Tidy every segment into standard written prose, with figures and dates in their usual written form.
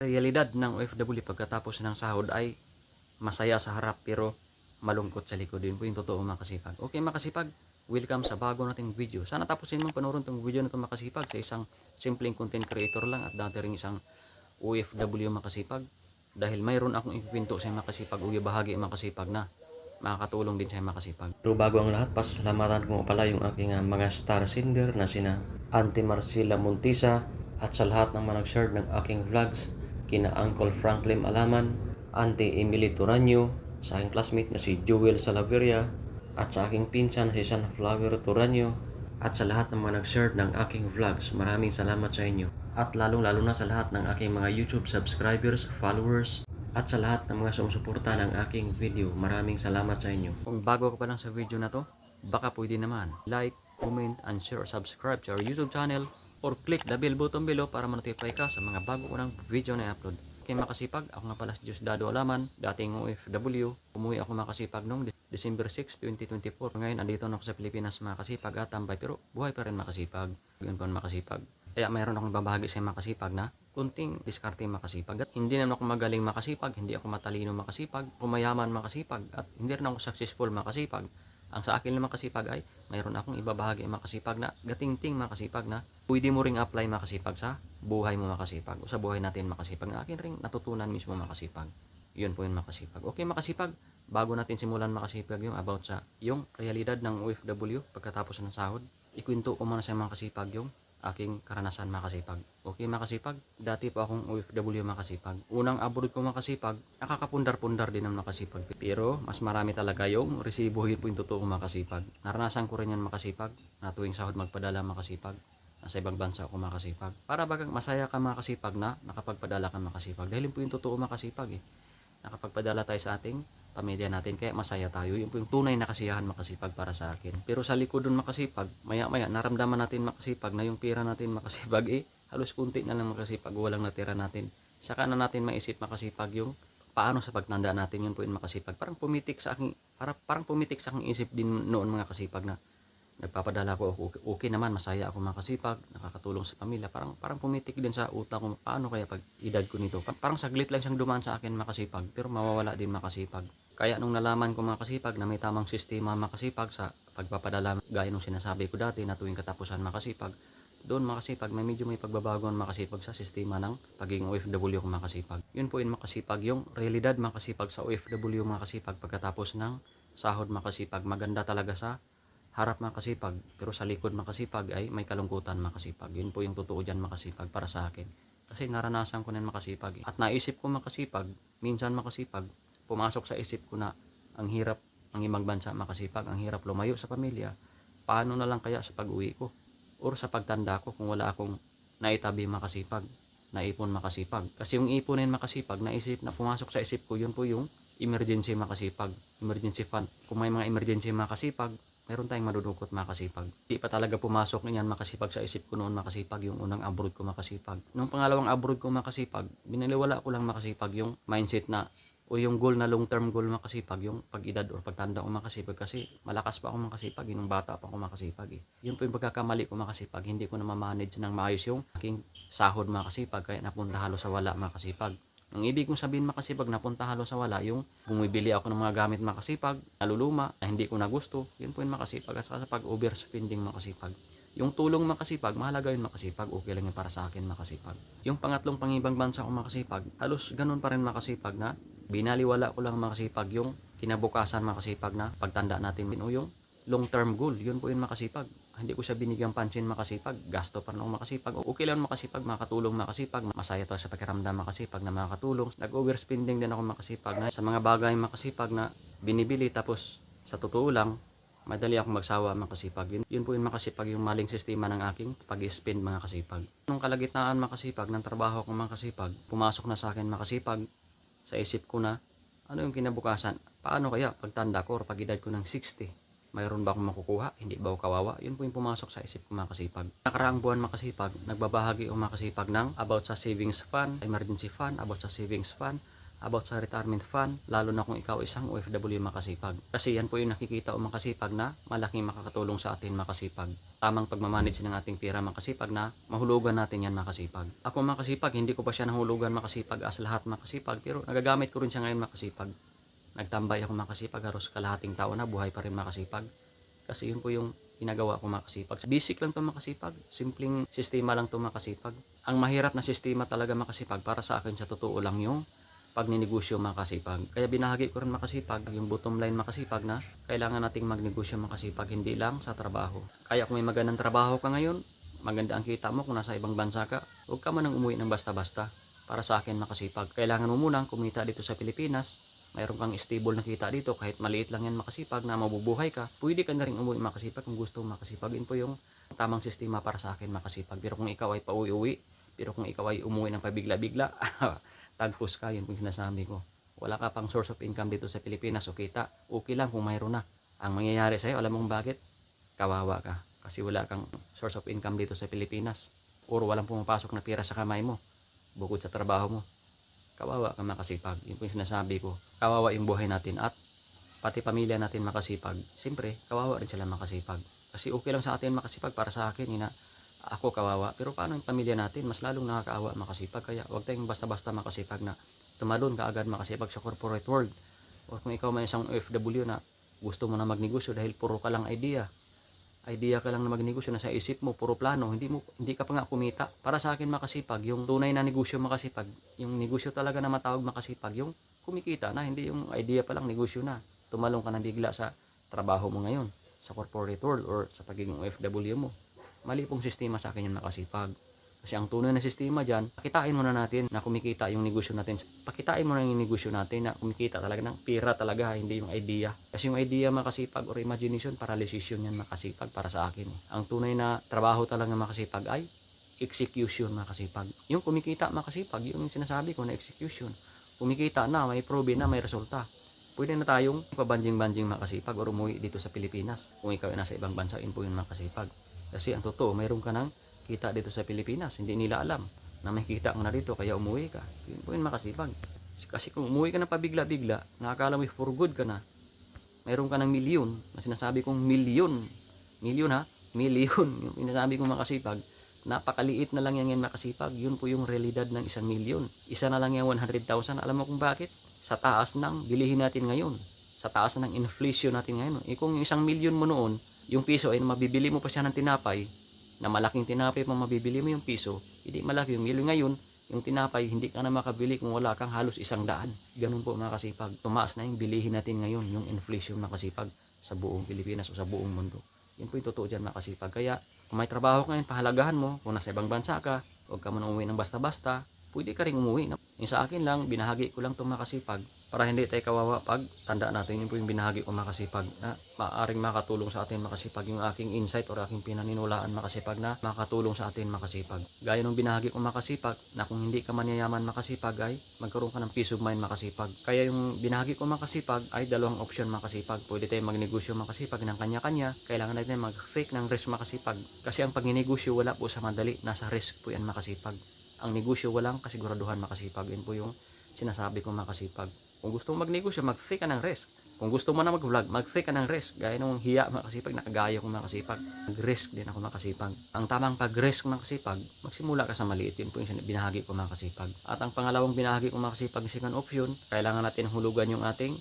Realidad ng OFW pagkatapos ng sahod ay masaya sa harap pero malungkot sa likod. Yun po yung totoo makasipag. Okay makasipag, welcome sa bago nating video. Sana tapusin mo panoorin tong video na ito makasipag sa isang simpleng content creator lang at dati rin isang OFW makasipag. Dahil mayroon akong ipikwento sa makasipag o bahagi makasipag na makakatulong din sa makasipag. Pero bago ang lahat, pasalamatan ko pala yung aking mga star singer na sina Auntie Marcela Montisa at sa lahat ng mga nag-share ng aking vlogs, kina Uncle Franklin Alaman, Auntie Emily Turanyo, sa aking classmate na si Joel Salaveria, at sa aking pinsan si Sunflower Turanyo, at sa lahat ng mga nag-share ng aking vlogs. Maraming salamat sa inyo. At lalong-lalo na sa lahat ng aking mga YouTube subscribers, followers, at sa lahat ng mga sumusuporta ng aking video. Maraming salamat sa inyo. Kung bago ka pa lang sa video na to, baka pwede naman like, comment, and share or subscribe to our YouTube channel or click the bell button below para ma-notify ka sa mga bago ko ng video na i-upload. Okay makasipag, ako nga pala si Diosdado Alaman, dating OFW. Umuwi ako makasipag noong December 6, 2024. Ngayon andito na ako sa Pilipinas makasipag at tambay pero buhay pa rin makasipag. Yun pa makasipag. Kaya mayroon akong babahagi sa makasipag na kunting diskarte makasipag. At hindi naman ako magaling makasipag, hindi ako matalino makasipag, kumayaman makasipag, at hindi rin ako successful makasipag. Ang sa akin naman makasipag ay mayroon akong ibabahagi makasipag na gatingting makasipag na pwede mo ring apply makasipag sa buhay mo makasipag o sa buhay natin makasipag na akin ring natutunan mismo makasipag. Yun po yung makasipag. Okay makasipag, bago natin simulan makasipag yung about sa yung realidad ng OFW pagkatapos ng sahod, ikwento ko muna sa makasipag yung aking karanasan makasipag. Okay makasipag, dati po akong OFW makasipag. Unang abroad ko makasipag, nakakapundar-pundar din ang makasipag. Pero mas marami talaga yung resibo, yun po yung totoo makasipag. Naranasan ko rin yan makasipag, na tuwing sahod magpadala makasipag. Nasa ibang bansa ako makasipag. Para bagang masaya ka makasipag na nakapagpadala ka makasipag. Dahil yun po yung totoo makasipag eh. Nakapagpadala tayo sa ating pamilya natin kaya masaya tayo. Yun po yung tunay na kasiyahan makasipag para sa akin. Pero sa likod dun makasipag, maya-maya naramdaman natin makasipag na yung pera natin makasipag halos kunti na lang makasipag, walang natira natin. Saka na natin maisip makasipag yung paano sa pagtanda natin. Yun po yung makasipag. Parang pumitik sa aking isip din noon mga kasipag na nagpapadala ko ako, okay naman, masaya ako makasipag, nakakatulong sa pamilya. Parang pumitik din sa utak ko, paano kaya pag edad ko nito? Parang saglit lang siyang dumaan sa akin makasipag, pero mawawala din makasipag. Kaya nung nalaman ko makasipag na may tamang sistema makasipag sa pagpapadala, gaya nung sinasabi ko dati na tuwing katapusan makasipag, doon makasipag, medyo may pagbabago makasipag sa sistema ng pagiging OFW ko makasipag. Yun po yung makasipag, yung realidad makasipag sa OFW makasipag pagkatapos ng sahod makasipag. Maganda talaga sa harap makasipag, pero sa likod makasipag ay may kalungkutan makasipag. Yun po yung totoo dyan makasipag para sa akin. Kasi naranasan ko na makasipag. At naisip ko makasipag, minsan makasipag, pumasok sa isip ko na ang hirap ng ibang bansa makasipag, ang hirap lumayo sa pamilya. Paano na lang kaya sa pag-uwi ko? Or sa pagtanda ko kung wala akong naitabi makasipag, naipon makasipag. Kasi yung iponin makasipag, naisip na pumasok sa isip ko, yun po yung emergency makasipag, emergency fund. Kung may mga emergency makasipag, meron tayong madudukot makasipag. Di pa talaga pumasok niyan makasipag sa isip ko noon makasipag yung unang abroad ko makasipag. Nung pangalawang abroad ko makasipag, binaliwala ko lang makasipag yung mindset na o yung goal na long term goal makasipag, yung pag-edad or pagtanda ko makasipag kasi malakas pa ako makasipag, yung bata pa ako makasipag eh. Yun po yung pagkakamali ko makasipag, hindi ko na ma-manage ng maayos yung aking sahod makasipag kaya napunta halos sa wala makasipag. Ang ibig kong sabihin makasipag, napunta halos sa wala yung bumibili ako ng mga gamit makasipag, naluluma, na hindi ko na gusto, yun po yung makasipag. At saka sa pag-overspending makasipag. Yung tulong makasipag, mahalaga yun makasipag, okay lang yun para sa akin makasipag. Yung pangatlong pangibang bansa ko makasipag, halos ganun pa rin makasipag na binaliwala ko lang makasipag yung kinabukasan makasipag na pagtanda natin o yung long term goal, yun po yung makasipag. Hindi ko siya binigyang pansin makasipag, gasto pa rin ako makasipag. Okay lang makasipag, makatulong makasipag, masaya to sa pakiramdam makasipag na makatulong. Nag-overspending din ako makasipag na sa mga bagay makasipag na binibili tapos sa totoo lang, madali akong magsawa makasipag. Yun po yung makasipag, yung maling sistema ng aking pag-spend mga kasipag. Nung kalagitnaan makasipag ng trabaho ko makasipag, pumasok na sa akin makasipag, sa isip ko na, ano yung kinabukasan? Paano kaya pagtanda ko or pag-edad ko ng 60? Mayroon ba akong makukuha? Hindi ba ako kawawa? Yun po yung pumasok sa isip ko makasipag. Nakaraang buwan makasipag, nagbabahagi o makasipag ng about sa savings fund, emergency fund, about sa savings fund, about sa retirement fund, lalo na kung ikaw isang OFW makasipag. Kasi yan po yung nakikita o makasipag na malaking makakatulong sa atin makasipag. Tamang pagmamanage ng ating pera makasipag na mahulugan natin yan makasipag. Ako makasipag, hindi ko pa siya nahulugan makasipag as lahat makasipag, pero nagagamit ko rin siya ngayon makasipag. Nagtambay ako makasipag, halos kalahating taon na buhay pa rin makasipag. Kasi yun po yung ginagawa ko makasipag. Basic lang to makasipag. Simpleng sistema lang to makasipag. Ang mahirap na sistema talaga makasipag para sa akin sa totoo lang yung pagninegosyo makasipag. Kaya binahagi ko rin makasipag, yung bottom line makasipag na kailangan nating magnegosyo makasipag, hindi lang sa trabaho. Kaya kung may magandang trabaho ka ngayon, maganda ang kita mo kung nasa ibang bansa ka, huwag ka man nang umuwi ng basta-basta. Para sa akin makasipag. Kailangan mo munang kumita dito sa Pilipinas. Mayroon kang stable na kita dito, kahit maliit lang yan makasipag na mabubuhay ka, pwede ka na rin umuwi makasipag kung gusto makasipag. Yun po yung tamang sistema para sa akin makasipag. Pero kung ikaw ay pauwi-uwi, pero kung ikaw ay umuwi ng pabigla-bigla, tagpos ka, yun po yung sinasabi ko. Wala ka pang source of income dito sa Pilipinas o kita, okay lang kung mayroon na. Ang mangyayari sa'yo, alam mong bakit? Kawawa ka. Kasi wala kang source of income dito sa Pilipinas. Or walang pumapasok na pera sa kamay mo, bukod sa trabaho mo. Kawawa ka makasipag. Yun po yung sinasabi ko. Kawawa yung buhay natin at pati pamilya natin makasipag. Siyempre, kawawa rin sila makasipag. Kasi okay lang sa atin makasipag, para sa akin, ako kawawa. Pero paano yung pamilya natin? Mas lalong nakakaawa makasipag. Kaya huwag tayong basta-basta makasipag na tumalon ka agad makasipag sa corporate world. O kung ikaw may isang OFW na gusto mo na magnegosyo dahil puro ka lang idea ka lang na magnegosyo, na sa isip mo puro plano, hindi ka pa nga kumita. Para sa akin makasipag, yung tunay na negosyo makasipag, yung negosyo talaga na matawag makasipag, yung kumikita na, hindi yung idea pa lang, negosyo na. Tumalong ka na bigla sa trabaho mo ngayon, sa corporate world or sa pagiging OFW mo. Mali pong sistema sa akin yung makasipag. Kasi ang tunay na sistema dyan, pakitain muna natin na kumikita yung negosyo natin. Pakitain mo na yung negosyo natin na kumikita talaga ng pera talaga, hindi yung idea. Kasi yung idea makasipag or imagination, paralysis yun yan makasipag para sa akin. Ang tunay na trabaho talaga makasipag ay execution makasipag. Yung kumikita makasipag, yung sinasabi ko na execution. Kumikita na, may probe na, may resulta. Pwede na tayong pabanjing-banjing makasipag or umuwi dito sa Pilipinas. Kung ikaw ay nasa ibang bansa, yun po yung makasipag. Kasi ang totoo, mayroon ka ng kita dito sa Pilipinas, hindi nila alam na may kita nga na dito, kaya umuwi ka. Yun po yung makasipag. Kasi kung umuwi ka na pabigla-bigla, nakakala mo for good ka na, mayroon ka ng milyon, na sinasabi kong milyon ha, milyon, yung sinasabi kong makasipag, napakaliit na lang yan makasipag. Yun po yung realidad ng 1 milyon. Isa na lang yan 100,000. Alam mo kung bakit? Sa taas ng bilihin natin ngayon, sa taas ng inflation natin ngayon. Kung yung 1 milyon mo noon, yung piso ay mabibili mo pa siya ng tinapay, na malaking tinapay pa mabibili mo yung piso, hindi malaki yung milyon. Ngayon, yung tinapay, hindi ka na makabili kung wala kang halos 100. Ganun po makasipag. Tumaas na yung bilihin natin ngayon, yung inflation makasipag sa buong Pilipinas o sa buong mundo. Yun po yung totoo dyan makasipag. Kaya, kung may trabaho ka ngayon, pahalagahan mo. Kung nasa ibang bansa ka, huwag ka muna umuwi ng basta-basta, pwede ka rin umuwi. Yung sa akin lang, binahagi ko lang itong makasipag para hindi tayo kawawa pag tanda natin. Yun po yung binahagi ko makasipag na maaaring makatulong sa atin makasipag. Yung aking insight or aking pinaninulaan makasipag na makatulong sa atin makasipag. Gaya nung binahagi ko makasipag na kung hindi ka manyayaman makasipag ay magkaroon ka ng peace of mind makasipag. Kaya yung binahagi ko makasipag ay dalawang option makasipag. Pwede tayong magnegosyo makasipag ng kanya-kanya. Kailangan natin mag-fake ng risk makasipag. Kasi ang pagninegosyo wala po sa madali. Nasa risk po yan makasipag. Ang negosyo walang kasiguraduhan makasipag. Yun po yung sinasabi kong makasipag. Kung gusto mo magnegosyo, mag-fake ka ng risk. Kung gusto mo na mag-vlog, mag-fake ka ng risk. Gaya nung hiya makasipag, nakagaya kong makasipag. Mag-risk din ako makasipag. Ang tamang pag-risk makasipag, magsimula ka sa maliit. Yun po yung binahagi ko makasipag. At ang pangalawang binahagi ko makasipag, second option, kailangan natin hulugan yung ating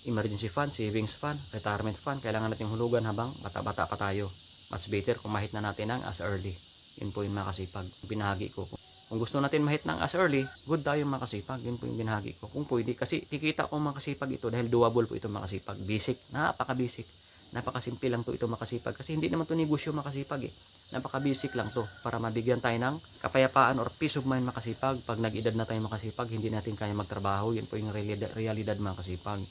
emergency fund, savings fund, retirement fund. Kailangan natin hulugan habang bata-bata pa tayo. Much better kung mahit na natin ang as early. Yun po yung makasipag. Binahagi ko. Kung gusto natin mahit ng as early, good tayo makasipag. Yun po yung binahagi ko. Kung pwede, kasi kikita ko makasipag ito dahil doable po ito makasipag. Basic, napaka-basic. Napakasimple lang to ito makasipag. Kasi hindi naman to negosyo makasipag eh. Napaka-basic lang to para mabigyan tayo ng kapayapaan or peace of mind makasipag. Pag nag-edad na tayo makasipag, hindi natin kaya magtrabaho. Yun po yung realidad makasipag.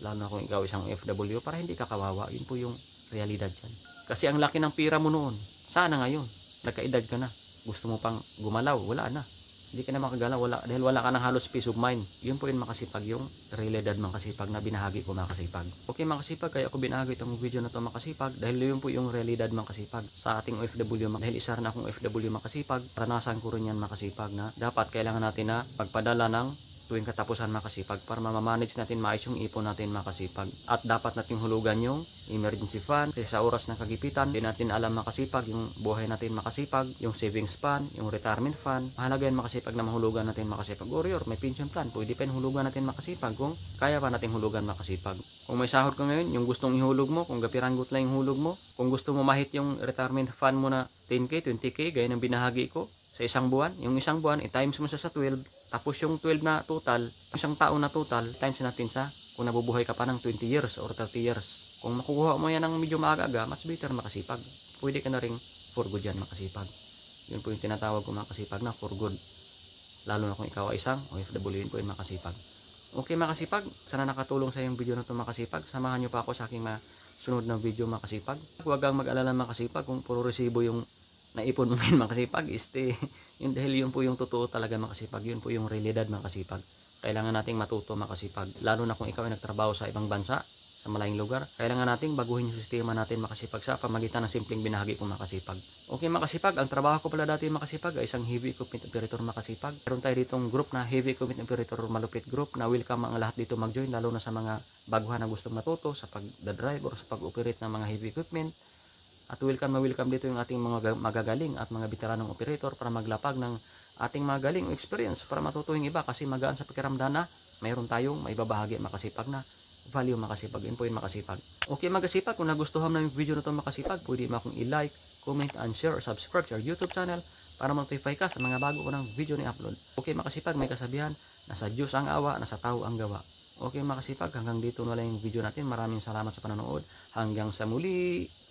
Lalo na kung ikaw isang FW, para hindi ka kawawa. Yun po yung realidad dyan. Kasi ang laki ng pira mo noon. Sana ngayon, nagkaedad ka na. Gusto mo pang gumalaw, wala na. Hindi ka na makagalaw, dahil wala ka ng halos peace of mind. Yun po yung makasipag, yung realidad makasipag na binahagi ko makasipag. Okay makasipag, kaya ako binahagi itong video na ito makasipag dahil yun po yung realidad makasipag sa ating OFW. Dahil isa rin akong OFW makasipag, ranasan ko rin yan makasipag na dapat kailangan natin na magpadala ng tuwing katapusan makasipag para mamamanage natin maayos yung ipon natin makasipag. At dapat nating hulugan yung emergency fund kasi sa oras ng kagipitan, hindi natin alam makasipag yung buhay natin makasipag, yung savings fund, yung retirement fund. Mahalaga yan makasipag na mahulugan natin makasipag. Or may pension plan, pwede pa hulugan natin makasipag kung kaya pa nating hulugan makasipag. Kung may sahod ka ngayon, yung gustong ihulog mo, kung gapiranggot lang yung hulog mo, kung gusto mo mahit yung retirement fund mo na 10k, 20k, gaya ng binahagi ko sa isang buwan, yung isang buwan, i-times mo sa 12, tapos yung 12 na total, isang taon na total, times natin sa kung nabubuhay ka pa ng 20 years or 30 years. Kung makukuha mo yan ng medyo maaga-aga, much better makasipag. Pwede ka na ring for good yan makasipag. Yun po yung tinatawag ko makasipag na for good. Lalo na kung ikaw ay isang OFW, yun po yung makasipag. Okay makasipag, sana nakatulong sa yung video na ito makasipag. Samahan nyo pa ako sa aking sunod na video makasipag. Huwag kang mag-alala makasipag kung puro resibo yung naipon mo ngayon makasipag. Yun dahil yun po yung totoo talaga makasipag. Yun po yung realidad makasipag. Kailangan nating matuto makasipag. Lalo na kung ikaw ay nagtrabaho sa ibang bansa, sa malayong lugar. Kailangan nating baguhin yung sistema natin makasipag sa pamagitan ng simpleng binahagi kong makasipag. Okay makasipag, ang trabaho ko pala dati makasipag ay isang heavy equipment operator makasipag. Meron tayo ditong group na heavy equipment operator malupit group na welcome ang lahat dito mag-join, lalo na sa mga baguhan na gustong matuto sa pag-drive or sa pag-operate ng mga heavy equipment. At welcome dito yung ating mga magagaling at mga veteranong operator para maglapag ng ating mga galing experience para matuto yung iba kasi magaan sa pakiramdam na mayroon tayong maibabahagi makasipag na value makasipag. Yun po yung makasipag. Okay makasipag, kung nagustuhan mo na yung video na ito makasipag, pwede mo akong i-like, comment, and share or subscribe to our YouTube channel para ma-notify ka sa mga bago ko ng video ni upload. Okay makasipag, may kasabihan, nasa Diyos ang awa, nasa tao ang gawa. Okay makasipag, hanggang dito na lang yung video natin. Maraming salamat sa panonood. Hanggang sa muli.